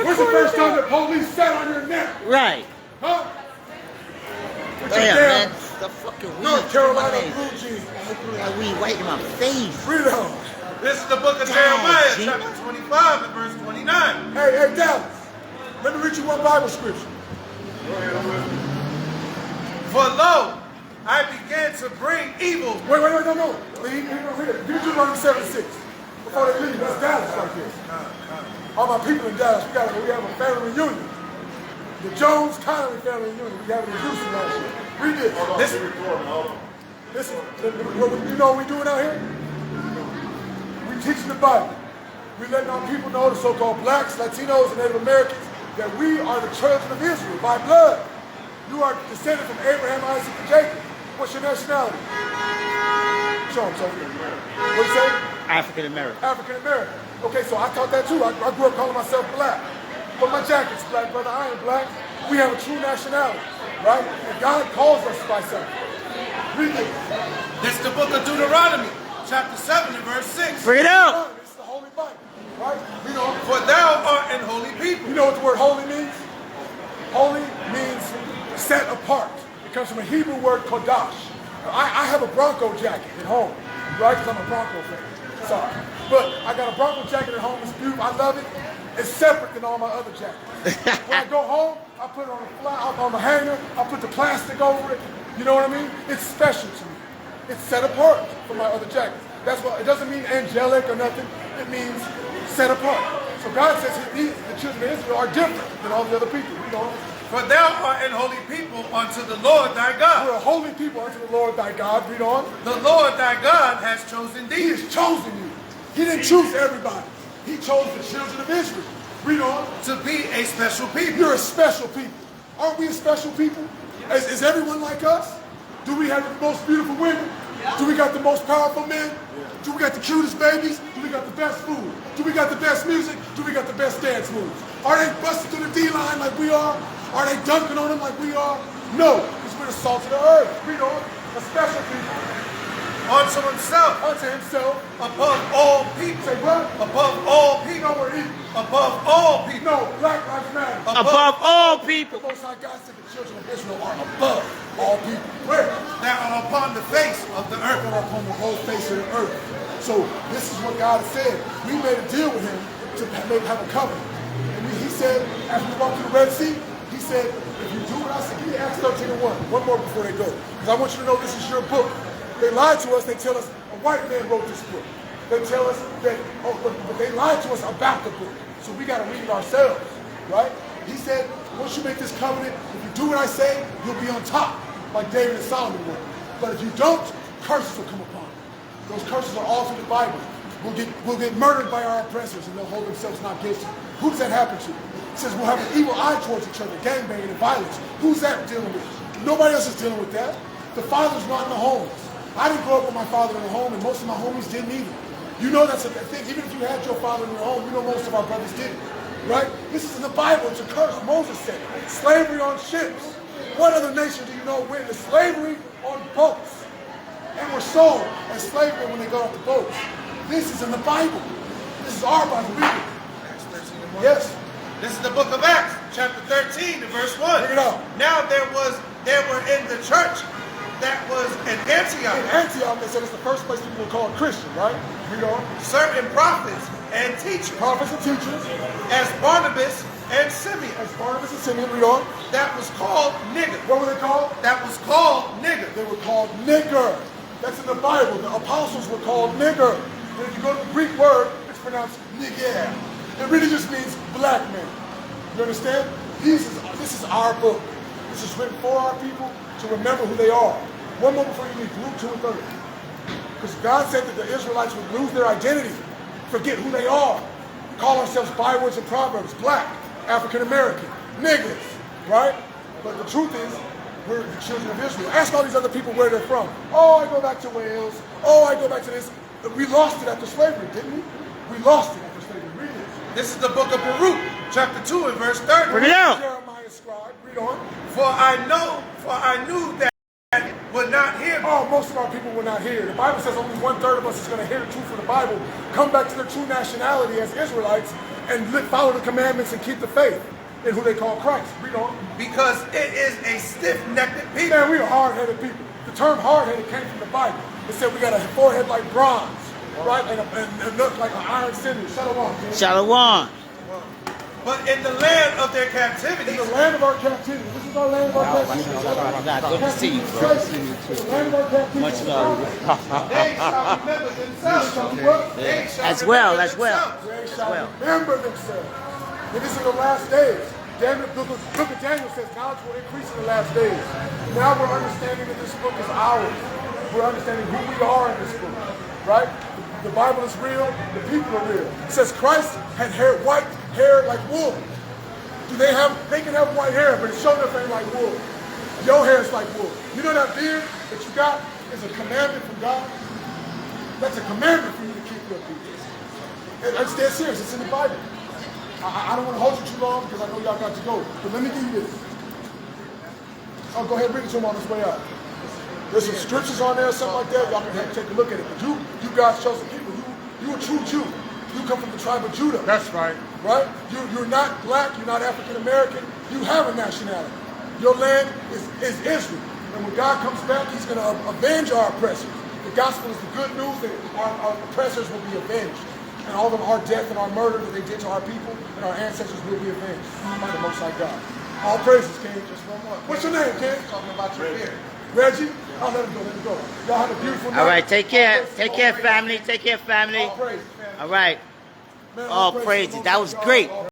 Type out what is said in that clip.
When's the first time the police sat on your neck? Right. Huh? Damn, man. The fucking weed. North Carolina blue jeans. Like weed right in my face. Read it on. This is the book of Jeremiah, chapter 25 and verse 29. Hey, Dallas. Let me read you one Bible scripture. For lo, I began to bring evil. Wait, no. Give me Deuteronomy 7:6. Before they leave, that's Dallas right there. All my people in Dallas, we have a family reunion. The Jones Connolly family reunion. We have it in Houston last year. Read this. Listen, you know what we doing out here? We teaching the Bible. We letting our people know, the so-called blacks, Latinos, and Native Americans, that we are the children of Israel by blood. You are descended from Abraham, Isaac, and Jacob. What's your nationality? Show them something. What you say? African American. African American. Okay, so I taught that too. I grew up calling myself black. But my jacket's black, brother. I ain't black. We have a true nationality, right? And God calls us by something. Read this. This is the book of Deuteronomy, chapter 7 and verse 6. Bring it out. This is the Holy Bible, right? You know, for thou art an holy people. You know what the word holy means? Holy means set apart. It comes from a Hebrew word kodash. I have a Bronco jacket at home, right? Because I'm a Bronco fan. Sorry. But I got a Bronco jacket at home. It's beautiful. I love it. It's separate than all my other jackets. When I go home, I put it on the hanger. I put the plastic over it. You know what I mean? It's special to me. It's set apart from my other jackets. That's why it doesn't mean angelic or nothing. It means set apart. So God says the children of Israel are different than all the other people. You know? For thou art an holy people unto the Lord thy God. We're a holy people unto the Lord thy God. Read on. The Lord thy God has chosen thee. He has chosen you. He didn't choose everybody. He chose the children of Israel. Read on. To be a special people. You're a special people. Aren't we a special people? Is everyone like us? Do we have the most beautiful women? Do we got the most powerful men? Do we got the cutest babies? Do we got the best food? Do we got the best music? Do we got the best dance moves? Are they busting through the D-line like we are? Are they dunking on them like we are? No, because we're the salt of the earth. Read on. A special people. Unto himself. Unto himself. Above all people. Say what? Above all people. No, we're equal. Above all people. No, Black Lives Matter. Above all people. The Most High God said the children of Israel are above all people. Where? That are upon the face of the earth. That are upon the whole face of the earth. So this is what God said. We made a deal with him to have a covenant. And he said, as we walked through the Red Sea, he said, if you do what I said, give me Acts 13 and 1. One more before they go. Because I want you to know this is your book. They lied to us. They tell us a white man wrote this book. They tell us that, but they lied to us about the book. So we got to read it ourselves, right? He said, once you make this covenant, if you do what I say, you'll be on top, like David and Solomon were. But if you don't, curses will come upon you. Those curses are all through the Bible. We'll get murdered by our oppressors and they'll hold themselves not guilty. Who does that happen to? It says we'll have an evil eye towards each other, gangbanging and violence. Who's that dealing with? Nobody else is dealing with that. The father's not in the homes. I didn't grow up with my father in the home, and most of my homies didn't either. You know that's a thing. Even if you had your father in your home, you know most of our brothers didn't, right? This is in the Bible. It's a curse. Moses said it. Slavery on ships. What other nation do you know witnessed slavery on boats? And were sold as slavery when they got off the boats. This is in the Bible. This is our Bible. Read it. Acts 13 and 1. Yes. This is the book of Acts, chapter 13 and verse 1. Bring it out. Now there were in the church that was in Antioch. In Antioch, they said it's the first place people were called Christian, right? Read on. Certain prophets and teachers. Prophets and teachers. As Barnabas and Simeon. As Barnabas and Simeon, read on. That was called nigger. What were they called? That was called nigger. They were called nigger. That's in the Bible. The apostles were called nigger. And if you go to the Greek word, it's pronounced nigger. It really just means black man. You understand? This is our book. This is written for our people to remember who they are. One more before you leave, Luke 2 and 30. Because God said that the Israelites would lose their identity, forget who they are, call ourselves bywords and proverbs, black, African American, niggas, right? But the truth is, we're the children of Israel. Ask all these other people where they're from. Oh, I go back to Wales. Oh, I go back to this. We lost it after slavery, didn't we? We lost it after slavery. Read it. This is the book of Baruch, chapter 2 and verse 30. Bring it out. Jeremiah scribe. Read on. For I knew that would not hear oh, most of our people were not here. The Bible says only 1/3 of us is going to hear the truth of the Bible, come back to their true nationality as Israelites, and follow the commandments and keep the faith in who they call Christ. Read on. Because it is a stiff-necked people. Man, we are hard-headed people. The term hard-headed came from the Bible. It said we got a forehead like bronze, right? And look like an iron sinew. Shalom. Shalom. But in the land of their captivity, In the land of our captivity. This is our land of our captivity. Good to see you, bro. Good to see you too. The land of our captivity. Much love. they shall remember themselves. They shall As well, remember as well. themselves. They shall remember themselves. And this is the last days. Daniel, book of Daniel says knowledge will increase in the last days. Now we're understanding that this book is ours. We're understanding who we are in this book, right? The Bible is real. The people are real. It says Christ had white hair like wool. They can have white hair, but it showed up ain't like wool. Your hair is like wool. You know that beard that you got is a commandment from God? That's a commandment for you to keep your beard. It's dead serious. It's in the Bible. I don't want to hold you too long because I know y'all got to go. But let me give you this. Oh, go ahead and read it to him on his way out. There's some scriptures on there or something like that. Y'all can take a look at it. But you guys chosen people. You a true Jew. You come from the tribe of Judah. That's right. Right? You're not black. You're not African American. You have a nationality. Your land is Israel. And when God comes back, he's going to avenge our oppressors. The gospel is the good news that our oppressors will be avenged. And all of our death and our murder that they did to our people and our ancestors will be avenged by the Most High God. All praises, King. Just one more. What's your name, King? Talking about your beard. Reggie? Oh, let him go. Y'all have a beautiful night. All right, take care. Take care, family. Take care, family. All praises. All right. Man, All praises. That was great.